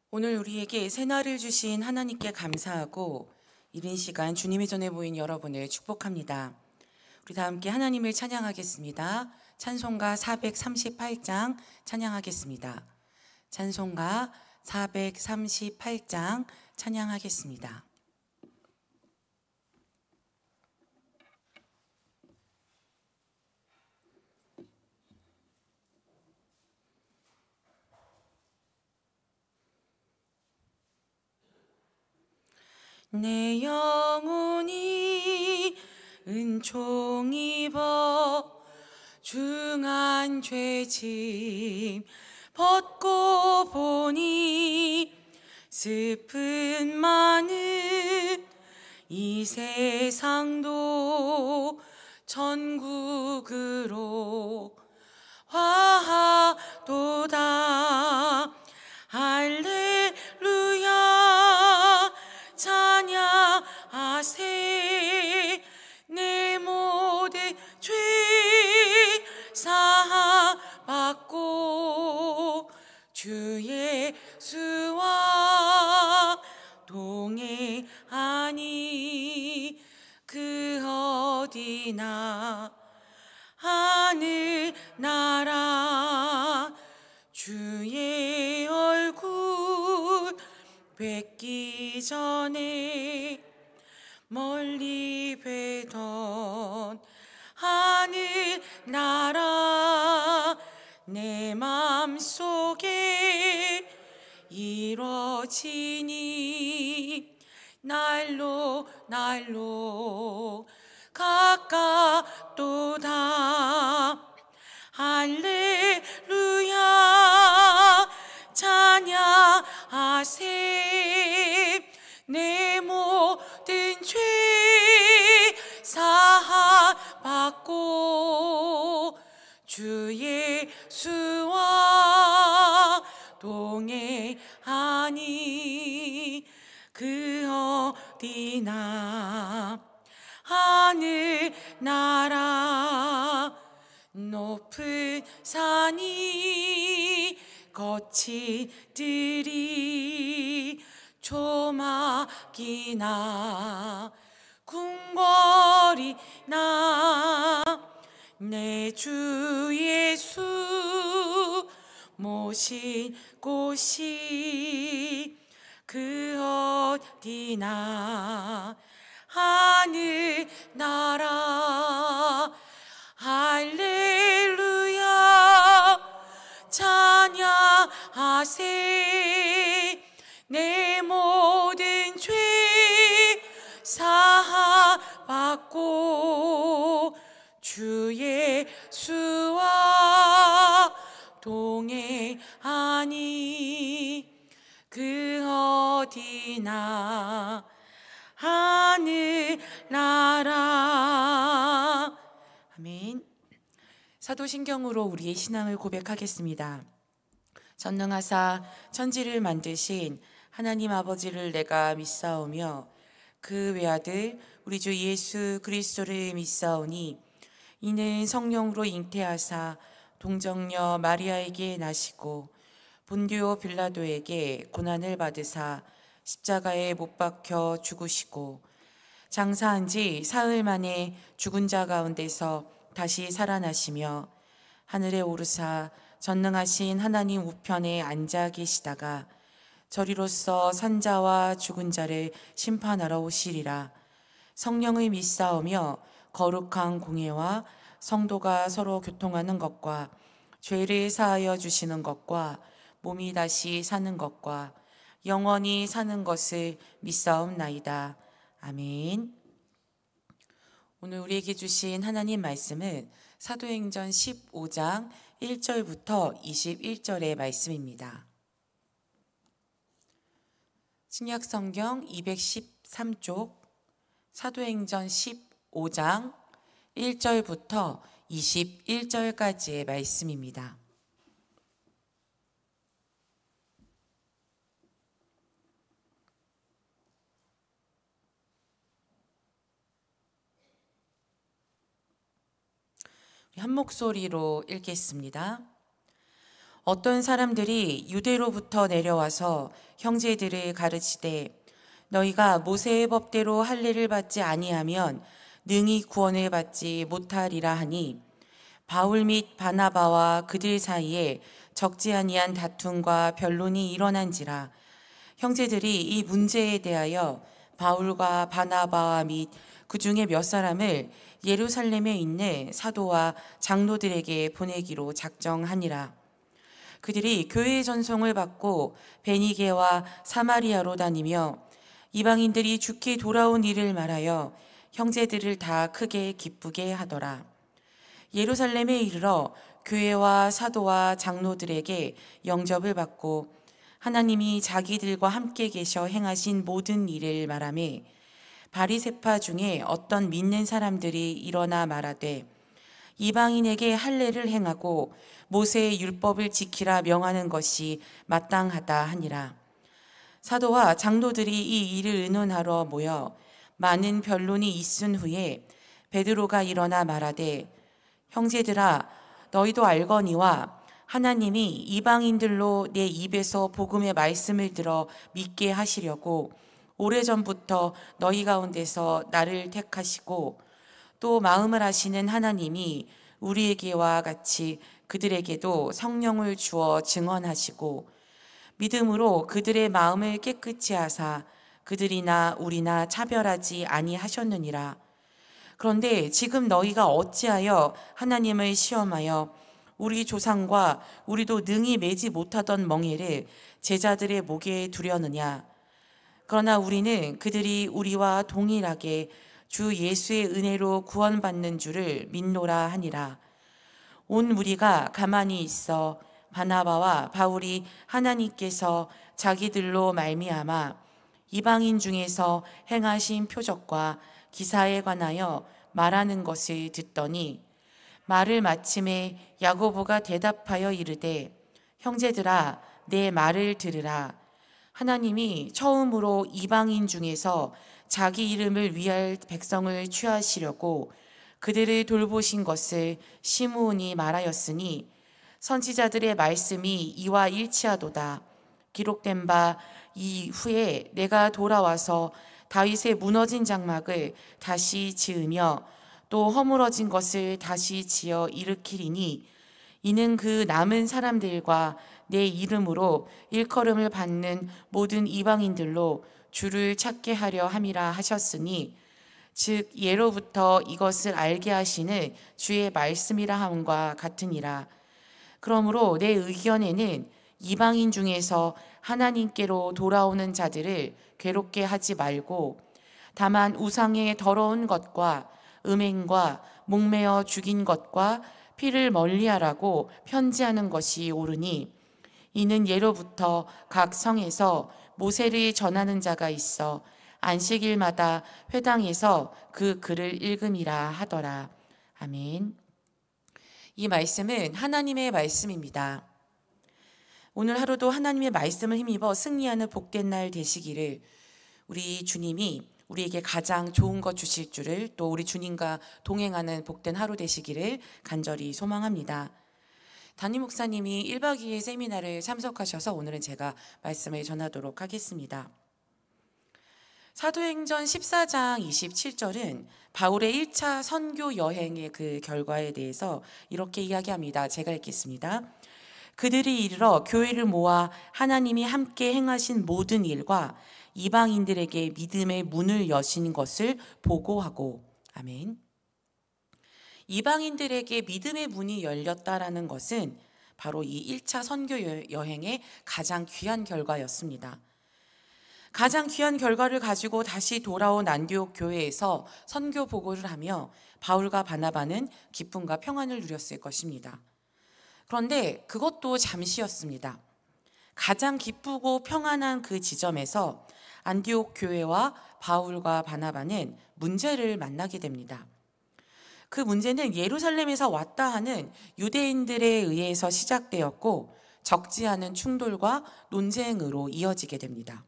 오늘 우리에게 새날을 주신 하나님께 감사하고 이른 시간 주님의 전에 모인 여러분을 축복합니다. 우리 다 함께 하나님을 찬양하겠습니다. 찬송가 438장 찬양하겠습니다. 찬송가 438장 찬양하겠습니다. 내 영혼이 은총 입어 중한 죄짐 벗고 보니 슬픈 많은 이 세상도 천국으로 화하도다. 할렐루야 찬양하세. 내 모든 죄 사함받고 주 예수와 동행하니 그 어디나 하늘 나라 주의 얼굴 뵙기 전에 멀리 뵈던 하늘 나라 내 맘속에 이루어지니 날로 가깝도다. 할렐루야 찬양하세. 내 모든 죄 사함받고 주 예수와 동행하니 그 어디나 하늘 나라 높은 산이 거친 들이 조막이나 궁궐이나 내 주 예수 모신 곳이 그 어디나 하늘 나라. 할렐루야 찬양하세. 내 모든 죄 사함받고 주 예수와 동행하니 그 어디나 하늘 나라. 아멘. 사도신경으로 우리의 신앙을 고백하겠습니다. 전능하사 천지를 만드신 하나님 아버지를 내가 믿사오며 그 외아들 우리 주 예수 그리스도를 믿사오니 이는 성령으로 잉태하사 동정녀 마리아에게 나시고 본디오 빌라도에게 고난을 받으사 십자가에 못 박혀 죽으시고 장사한 지 사흘 만에 죽은 자 가운데서 다시 살아나시며 하늘에 오르사 전능하신 하나님 우편에 앉아 계시다가 저리로서 산자와 죽은 자를 심판하러 오시리라. 성령을 믿사오며 거룩한 공예와 성도가 서로 교통하는 것과 죄를 사하여 주시는 것과 몸이 다시 사는 것과 영원히 사는 것을 믿사옵나이다. 아멘. 오늘 우리에게 주신 하나님 말씀은 사도행전 15장 1절부터 21절의 말씀입니다. 신약성경 213쪽 사도행전 15장 1절부터 21절까지의 말씀입니다. 한 목소리로 읽겠습니다. 어떤 사람들이 유대로부터 내려와서 형제들을 가르치되 너희가 모세의 법대로 할례를 받지 아니하면 능히 구원을 받지 못하리라 하니 바울 및 바나바와 그들 사이에 적지 아니한 다툼과 변론이 일어난지라 형제들이 이 문제에 대하여 바울과 바나바와 및 그 중에 몇 사람을 예루살렘에 있는 사도와 장로들에게 보내기로 작정하니라. 그들이 교회의 전송을 받고 베니게와 사마리아로 다니며 이방인들이 주께 돌아온 일을 말하여 형제들을 다 크게 기쁘게 하더라. 예루살렘에 이르러 교회와 사도와 장로들에게 영접을 받고 하나님이 자기들과 함께 계셔 행하신 모든 일을 말하며 바리새파 중에 어떤 믿는 사람들이 일어나 말하되 이방인에게 할례를 행하고 모세의 율법을 지키라 명하는 것이 마땅하다 하니라. 사도와 장로들이 이 일을 의논하러 모여 많은 변론이 있은 후에 베드로가 일어나 말하되 형제들아 너희도 알거니와 하나님이 이방인들로 내 입에서 복음의 말씀을 들어 믿게 하시려고 오래전부터 너희 가운데서 나를 택하시고 또 마음을 아시는 하나님이 우리에게와 같이 그들에게도 성령을 주어 증언하시고 믿음으로 그들의 마음을 깨끗이 하사 그들이나 우리나 차별하지 아니하셨느니라. 그런데 지금 너희가 어찌하여 하나님을 시험하여 우리 조상과 우리도 능히 매지 못하던 멍에를 제자들의 목에 두려느냐. 그러나 우리는 그들이 우리와 동일하게 주 예수의 은혜로 구원받는 줄을 믿노라 하니라. 온 무리가 가만히 있어 바나바와 바울이 하나님께서 자기들로 말미암아 이방인 중에서 행하신 표적과 기사에 관하여 말하는 것을 듣더니 말을 마침에 야고보가 대답하여 이르되 형제들아 내 말을 들으라. 하나님이 처음으로 이방인 중에서 자기 이름을 위할 백성을 취하시려고 그들을 돌보신 것을 시므온이 말하였으니 선지자들의 말씀이 이와 일치하도다. 기록된 바 이후에 내가 돌아와서 다윗의 무너진 장막을 다시 지으며 또 허물어진 것을 다시 지어 일으키리니 이는 그 남은 사람들과 내 이름으로 일컬음을 받는 모든 이방인들로 주를 찾게 하려 함이라 하셨으니 즉 예로부터 이것을 알게 하시는 주의 말씀이라 함과 같으니라. 그러므로 내 의견에는 이방인 중에서 하나님께로 돌아오는 자들을 괴롭게 하지 말고 다만 우상의 더러운 것과 음행과 목매어 죽인 것과 피를 멀리하라고 편지하는 것이 옳으니 이는 예로부터 각 성에서 모세를 전하는 자가 있어 안식일마다 회당에서 그 글을 읽음이라 하더라. 아멘. 이 말씀은 하나님의 말씀입니다. 오늘 하루도 하나님의 말씀을 힘입어 승리하는 복된 날 되시기를 우리 주님이 우리에게 가장 좋은 것 주실 줄을 또 우리 주님과 동행하는 복된 하루 되시기를 간절히 소망합니다. 담임 목사님이 1박 2일 세미나를 참석하셔서 오늘은 제가 말씀을 전하도록 하겠습니다. 사도행전 14장 27절은 바울의 1차 선교 여행의 그 결과에 대해서 이렇게 이야기합니다. 제가 읽겠습니다. 그들이 이르러 교회를 모아 하나님이 함께 행하신 모든 일과 이방인들에게 믿음의 문을 여신 것을 보고하고. 아멘. 이방인들에게 믿음의 문이 열렸다라는 것은 바로 이 1차 선교 여행의 가장 귀한 결과였습니다. 가장 귀한 결과를 가지고 다시 돌아온 안디옥 교회에서 선교 보고를 하며 바울과 바나바는 기쁨과 평안을 누렸을 것입니다. 그런데 그것도 잠시였습니다. 가장 기쁘고 평안한 그 지점에서 안디옥 교회와 바울과 바나바는 문제를 만나게 됩니다. 그 문제는 예루살렘에서 왔다 하는 유대인들에 의해서 시작되었고 적지 않은 충돌과 논쟁으로 이어지게 됩니다.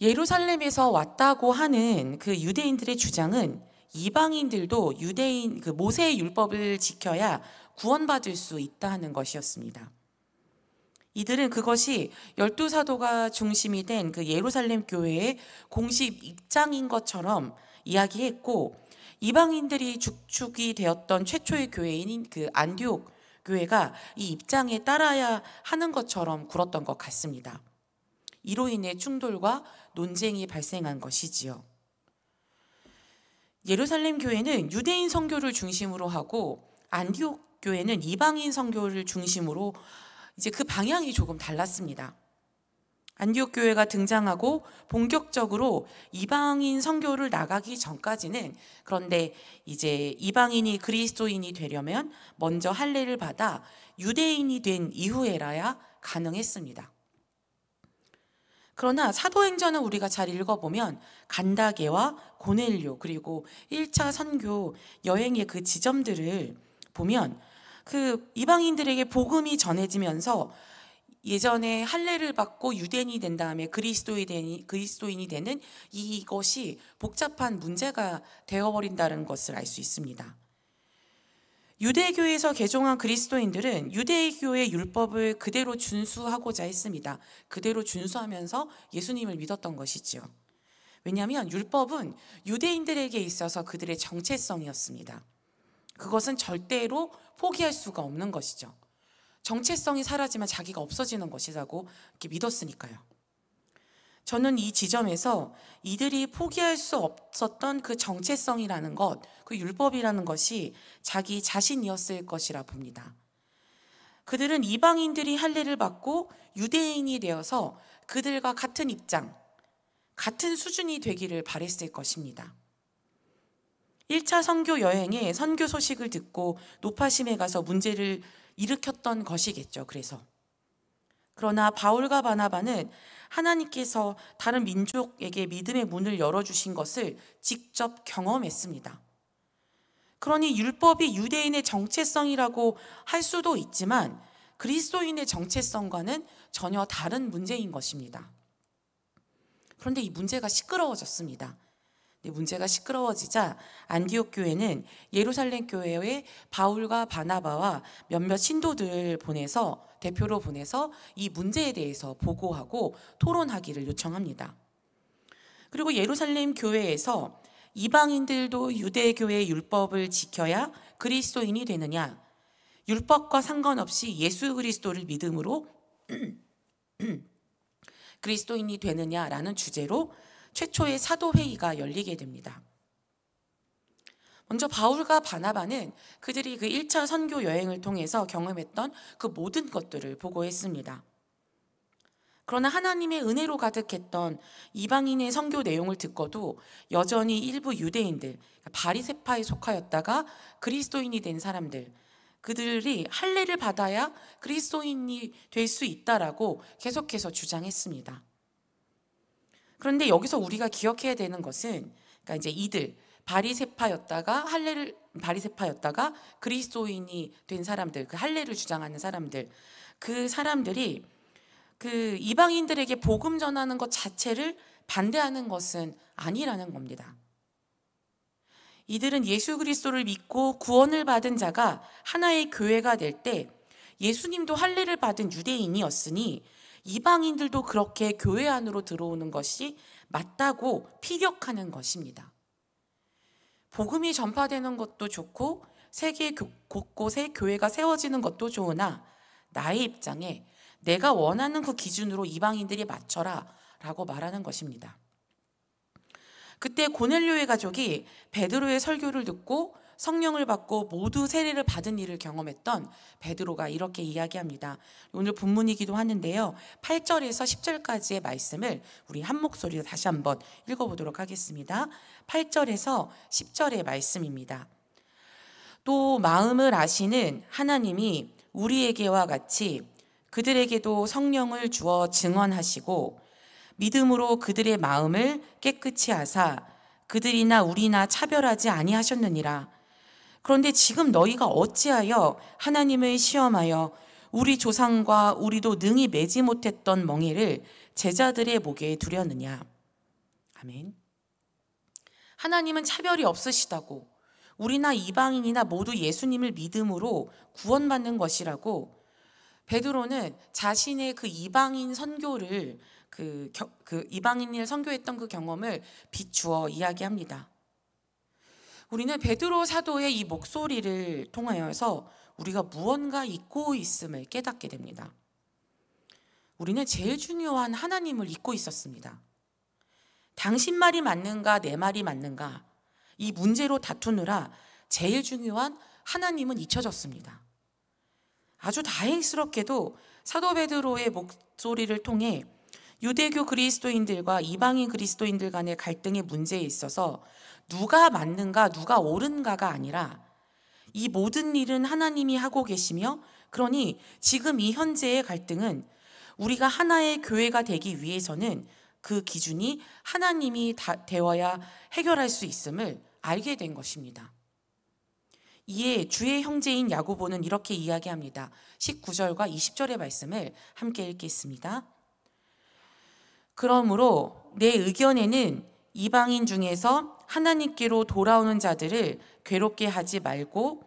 예루살렘에서 왔다고 하는 그 유대인들의 주장은 이방인들도 유대인 그 모세의 율법을 지켜야 구원받을 수 있다는 것이었습니다. 이들은 그것이 12사도가 중심이 된 그 예루살렘 교회의 공식 입장인 것처럼 이야기했고, 이방인들이 주축이 되었던 최초의 교회인 그 안디옥 교회가 이 입장에 따라야 하는 것처럼 굴었던 것 같습니다. 이로 인해 충돌과 논쟁이 발생한 것이지요. 예루살렘 교회는 유대인 선교를 중심으로 하고 안디옥 교회는 이방인 선교를 중심으로 이제 그 방향이 조금 달랐습니다. 안디옥 교회가 등장하고 본격적으로 이방인 선교를 나가기 전까지는, 그런데 이제 이방인이 그리스도인이 되려면 먼저 할례를 받아 유대인이 된 이후에라야 가능했습니다. 그러나 사도행전을 우리가 잘 읽어보면 간다게와 고넬료 그리고 1차 선교 여행의 그 지점들을 보면 그 이방인들에게 복음이 전해지면서 예전에 할례를 받고 유대인이 된 다음에 그리스도인이 되는 이것이 복잡한 문제가 되어버린다는 것을 알 수 있습니다. 유대교에서 개종한 그리스도인들은 유대교의 율법을 그대로 준수하고자 했습니다. 그대로 준수하면서 예수님을 믿었던 것이죠. 왜냐하면 율법은 유대인들에게 있어서 그들의 정체성이었습니다. 그것은 절대로 포기할 수가 없는 것이죠. 정체성이 사라지면 자기가 없어지는 것이라고 이렇게 믿었으니까요. 저는 이 지점에서 이들이 포기할 수 없었던 그 정체성이라는 것, 그 율법이라는 것이 자기 자신이었을 것이라 봅니다. 그들은 이방인들이 할례를 받고 유대인이 되어서 그들과 같은 입장, 같은 수준이 되기를 바랬을 것입니다. 1차 선교 여행에 선교 소식을 듣고 노파심에 가서 문제를 일으켰던 것이겠죠. 그러나 바울과 바나바는 하나님께서 다른 민족에게 믿음의 문을 열어주신 것을 직접 경험했습니다. 그러니 율법이 유대인의 정체성이라고 할 수도 있지만 그리스도인의 정체성과는 전혀 다른 문제인 것입니다. 그런데 이 문제가 시끄러워졌습니다. 문제가 시끄러워지자 안디옥 교회는 예루살렘 교회에 바울과 바나바와 몇몇 신도들을 대표로 보내서 이 문제에 대해서 보고하고 토론하기를 요청합니다. 그리고 예루살렘 교회에서 이방인들도 유대교의 율법을 지켜야 그리스도인이 되느냐, 율법과 상관없이 예수 그리스도를 믿음으로 그리스도인이 되느냐라는 주제로 최초의 사도회의가 열리게 됩니다. 먼저 바울과 바나바는 그들이 그 1차 선교 여행을 통해서 경험했던 그 모든 것들을 보고했습니다. 그러나 하나님의 은혜로 가득했던 이방인의 선교 내용을 듣고도 여전히 일부 유대인들, 바리새파에 속하였다가 그리스도인이 된 사람들, 그들이 할례를 받아야 그리스도인이 될 수 있다라고 계속해서 주장했습니다. 그런데 여기서 우리가 기억해야 되는 것은, 그러니까 이제 이들 바리새파였다가 그리스도인이 된 사람들, 그 할례를 주장하는 사람들, 그 사람들이 그 이방인들에게 복음 전하는 것 자체를 반대하는 것은 아니라는 겁니다. 이들은 예수 그리스도를 믿고 구원을 받은 자가 하나의 교회가 될 때 예수님도 할례를 받은 유대인이었으니 이방인들도 그렇게 교회 안으로 들어오는 것이 맞다고 피력하는 것입니다. 복음이 전파되는 것도 좋고 세계 곳곳에 교회가 세워지는 것도 좋으나 나의 입장에 내가 원하는 그 기준으로 이방인들이 맞춰라 라고 말하는 것입니다. 그때 고넬료의 가족이 베드로의 설교를 듣고 성령을 받고 모두 세례를 받은 일을 경험했던 베드로가 이렇게 이야기합니다. 오늘 본문이기도 하는데요. 8절에서 10절까지의 말씀을 우리 한 목소리로 다시 한번 읽어보도록 하겠습니다. 8절에서 10절의 말씀입니다. 또 마음을 아시는 하나님이 우리에게와 같이 그들에게도 성령을 주어 증언하시고 믿음으로 그들의 마음을 깨끗이 하사 그들이나 우리나 차별하지 아니하셨느니라. 그런데 지금 너희가 어찌하여 하나님을 시험하여 우리 조상과 우리도 능히 매지 못했던 멍에를 제자들의 목에 두려느냐. 아멘. 하나님은 차별이 없으시다고, 우리나 이방인이나 모두 예수님을 믿음으로 구원받는 것이라고 베드로는 자신의 그 이방인 선교를 그 이방인을 선교했던 그 경험을 비추어 이야기합니다. 우리는 베드로 사도의 이 목소리를 통하여서 우리가 무언가 잊고 있음을 깨닫게 됩니다. 우리는 제일 중요한 하나님을 잊고 있었습니다. 당신 말이 맞는가 내 말이 맞는가 이 문제로 다투느라 제일 중요한 하나님은 잊혀졌습니다. 아주 다행스럽게도 사도 베드로의 목소리를 통해 유대교 그리스도인들과 이방인 그리스도인들 간의 갈등의 문제에 있어서 누가 맞는가 누가 옳은가가 아니라 이 모든 일은 하나님이 하고 계시며 그러니 지금 이 현재의 갈등은 우리가 하나의 교회가 되기 위해서는 그 기준이 하나님이 되어야 해결할 수 있음을 알게 된 것입니다. 이에 주의 형제인 야고보는 이렇게 이야기합니다. 19절과 20절의 말씀을 함께 읽겠습니다. 그러므로 내 의견에는 이방인 중에서 하나님께로 돌아오는 자들을 괴롭게 하지 말고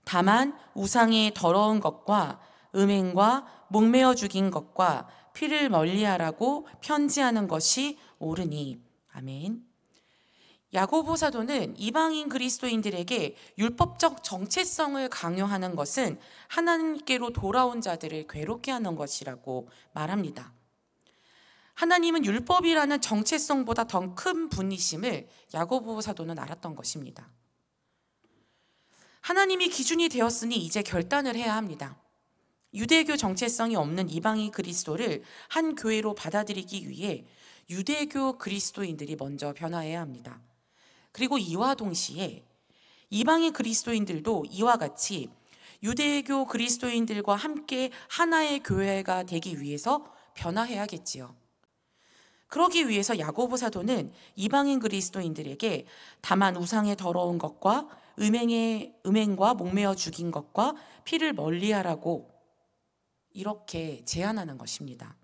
다만 우상의 더러운 것과 음행과 목매어 죽인 것과 피를 멀리하라고 편지하는 것이 옳으니. 아멘. 야고보 사도는 이방인 그리스도인들에게 율법적 정체성을 강요하는 것은 하나님께로 돌아온 자들을 괴롭게 하는 것이라고 말합니다. 하나님은 율법이라는 정체성보다 더 큰 분이심을 야고보 사도는 알았던 것입니다. 하나님이 기준이 되었으니 이제 결단을 해야 합니다. 유대교 정체성이 없는 이방인 그리스도를 한 교회로 받아들이기 위해 유대교 그리스도인들이 먼저 변화해야 합니다. 그리고 이와 동시에 이방인 그리스도인들도 이와 같이 유대교 그리스도인들과 함께 하나의 교회가 되기 위해서 변화해야겠지요. 그러기 위해서 야고보 사도는 이방인 그리스도인들에게 다만 우상의 더러운 것과 음행과 목매어 죽인 것과 피를 멀리하라고 이렇게 제안하는 것입니다.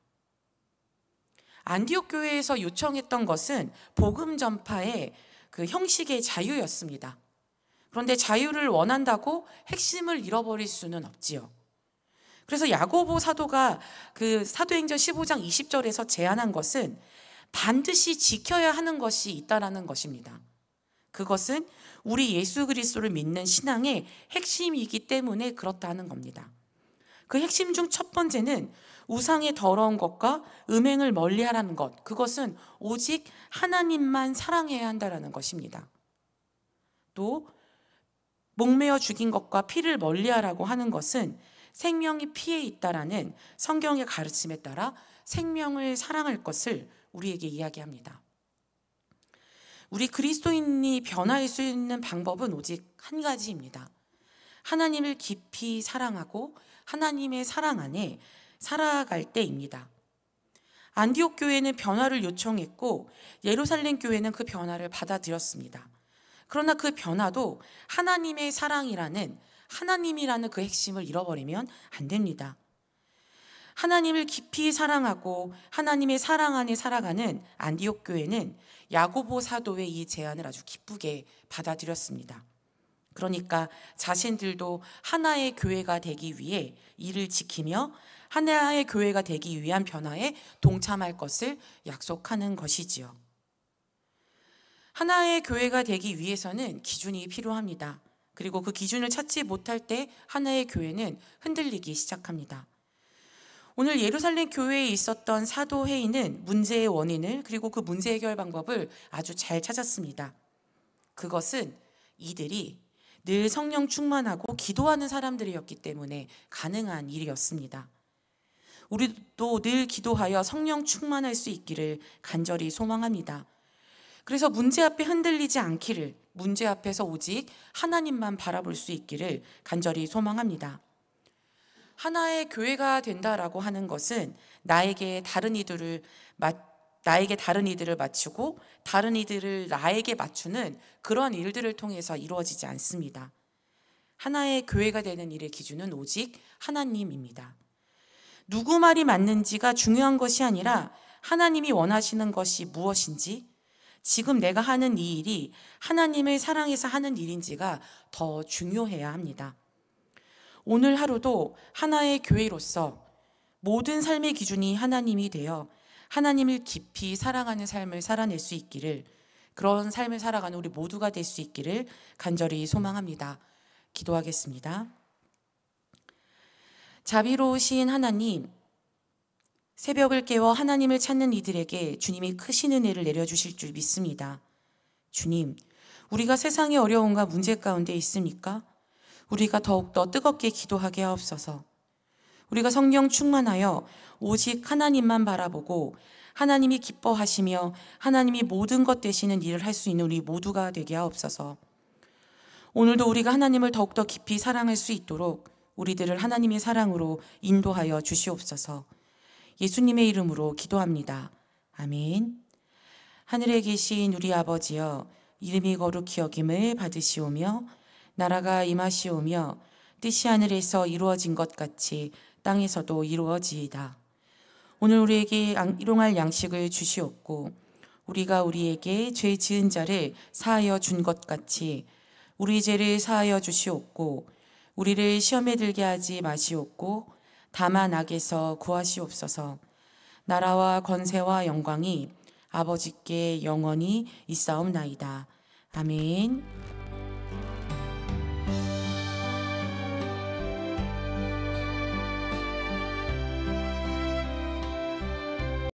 안디옥 교회에서 요청했던 것은 복음 전파의 그 형식의 자유였습니다. 그런데 자유를 원한다고 핵심을 잃어버릴 수는 없지요. 그래서 야고보 사도가 그 사도행전 15장 20절에서 제안한 것은 반드시 지켜야 하는 것이 있다라는 것입니다. 그것은 우리 예수 그리스도를 믿는 신앙의 핵심이기 때문에 그렇다는 겁니다. 그 핵심 중 첫 번째는 우상의 더러운 것과 음행을 멀리하라는 것, 그것은 오직 하나님만 사랑해야 한다라는 것입니다. 또 목매어 죽인 것과 피를 멀리하라고 하는 것은 생명이 피에 있다라는 성경의 가르침에 따라 생명을 사랑할 것을 우리에게 이야기합니다. 우리 그리스도인이 변화할 수 있는 방법은 오직 한 가지입니다. 하나님을 깊이 사랑하고 하나님의 사랑 안에 살아갈 때입니다. 안디옥 교회는 변화를 요청했고 예루살렘 교회는 그 변화를 받아들였습니다. 그러나 그 변화도 하나님의 사랑이라는 하나님이라는 그 핵심을 잃어버리면 안 됩니다. 하나님을 깊이 사랑하고 하나님의 사랑 안에 살아가는 안디옥 교회는 야고보 사도의 이 제안을 아주 기쁘게 받아들였습니다. 그러니까 자신들도 하나의 교회가 되기 위해 이를 지키며 하나의 교회가 되기 위한 변화에 동참할 것을 약속하는 것이지요. 하나의 교회가 되기 위해서는 기준이 필요합니다. 그리고 그 기준을 찾지 못할 때 하나의 교회는 흔들리기 시작합니다. 오늘 예루살렘 교회에 있었던 사도 회의는 문제의 원인을 그리고 그 문제 해결 방법을 아주 잘 찾았습니다. 그것은 이들이 늘 성령 충만하고 기도하는 사람들이었기 때문에 가능한 일이었습니다. 우리도 늘 기도하여 성령 충만할 수 있기를 간절히 소망합니다. 그래서 문제 앞에 흔들리지 않기를, 문제 앞에서 오직 하나님만 바라볼 수 있기를 간절히 소망합니다. 하나의 교회가 된다라고 하는 것은 나에게 다른 이들을 맞추고 다른 이들을 나에게 맞추는 그런 일들을 통해서 이루어지지 않습니다. 하나의 교회가 되는 일의 기준은 오직 하나님입니다. 누구 말이 맞는지가 중요한 것이 아니라 하나님이 원하시는 것이 무엇인지, 지금 내가 하는 이 일이 하나님을 사랑해서 하는 일인지가 더 중요해야 합니다. 오늘 하루도 하나의 교회로서 모든 삶의 기준이 하나님이 되어 하나님을 깊이 사랑하는 삶을 살아낼 수 있기를, 그런 삶을 살아가는 우리 모두가 될 수 있기를 간절히 소망합니다. 기도하겠습니다. 자비로우신 하나님, 새벽을 깨워 하나님을 찾는 이들에게 주님이 크신 은혜를 내려주실 줄 믿습니다. 주님, 우리가 세상의 어려움과 문제 가운데 있습니까? 우리가 더욱더 뜨겁게 기도하게 하옵소서. 우리가 성령 충만하여 오직 하나님만 바라보고 하나님이 기뻐하시며 하나님이 모든 것 되시는 일을 할 수 있는 우리 모두가 되게 하옵소서. 오늘도 우리가 하나님을 더욱더 깊이 사랑할 수 있도록 우리들을 하나님의 사랑으로 인도하여 주시옵소서. 예수님의 이름으로 기도합니다. 아멘. 하늘에 계신 우리 아버지여, 이름이 거룩히 여김을 받으시오며 나라가 임하시오며 뜻이 하늘에서 이루어진 것 같이 땅에서도 이루어지이다. 오늘 우리에게 일용할 양식을 주시옵고 우리가 우리에게 죄 지은 자를 사하여 준 것 같이 우리 죄를 사하여 주시옵고 우리를 시험에 들게 하지 마시옵고 다만 악에서 구하시옵소서. 나라와 권세와 영광이 아버지께 영원히 있사옵나이다. 아멘.